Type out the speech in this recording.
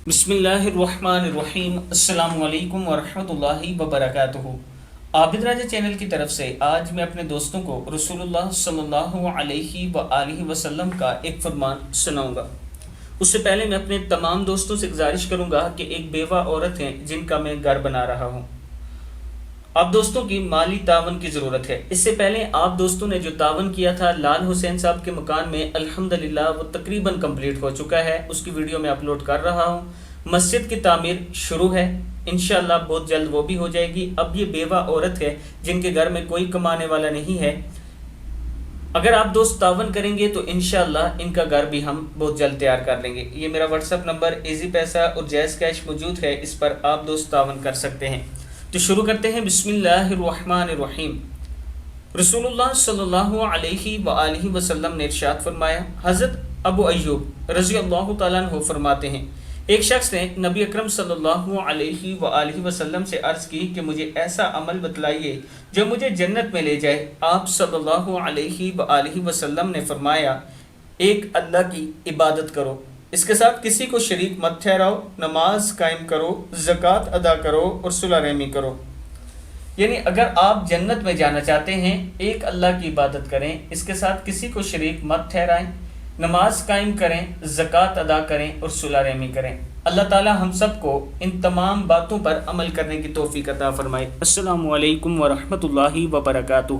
بسم اللہ الرحمن الرحیم، السلام علیکم ورحمۃ اللہ وبرکاتہ۔ آبدراجہ چینل کی طرف سے آج میں اپنے دوستوں کو رسول اللہ صلی اللہ علیہ وآلہ وسلم کا ایک فرمان سناؤں گا۔ اس سے پہلے میں اپنے تمام دوستوں سے گزارش کروں گا کہ ایک بیوہ عورت ہیں جن کا میں گھر بنا رہا ہوں، آپ دوستوں کی مالی تعاون کی ضرورت ہے۔ اس سے پہلے آپ دوستوں نے جو تعاون کیا تھا لال حسین صاحب کے مکان میں، الحمدللہ وہ تقریباً کمپلیٹ ہو چکا ہے، اس کی ویڈیو میں اپلوڈ کر رہا ہوں۔ مسجد کی تعمیر شروع ہے، انشاءاللہ بہت جلد وہ بھی ہو جائے گی۔ اب یہ بیوہ عورت ہے جن کے گھر میں کوئی کمانے والا نہیں ہے، اگر آپ دوست تعاون کریں گے تو انشاءاللہ ان کا گھر بھی ہم بہت جلد تیار کر لیں گے۔ یہ میرا واٹس ایپ نمبر ایزی پیسہ اور جیز کیش موجود ہے، اس پر آپ دوست تعاون کر سکتے ہیں۔ تو شروع کرتے ہیں۔ بسم اللہ الرحمن الرحیم۔ رسول اللہ صلی اللہ علیہ وآلہ وسلم نے ارشاد فرمایا، حضرت ابو ایوب رضی اللہ تعالیٰ عنہ فرماتے ہیں، ایک شخص نے نبی اکرم صلی اللہ علیہ وآلہ وسلم سے عرض کی کہ مجھے ایسا عمل بتلائیے جو مجھے جنت میں لے جائے۔ آپ صلی اللہ علیہ وآلہ وسلم نے فرمایا، ایک اللہ کی عبادت کرو، اس کے ساتھ کسی کو شریک مت ٹھہراؤ، نماز قائم کرو، زکوٰۃ ادا کرو اور صلح رحمی کرو۔ یعنی اگر آپ جنت میں جانا چاہتے ہیں، ایک اللہ کی عبادت کریں، اس کے ساتھ کسی کو شریک مت ٹھہرائیں، نماز قائم کریں، زکوٰۃ ادا کریں اور صلح رحمی کریں۔ اللہ تعالی ہم سب کو ان تمام باتوں پر عمل کرنے کی توفیق عطا فرمائے۔ السلام علیکم ورحمۃ اللہ وبرکاتہ۔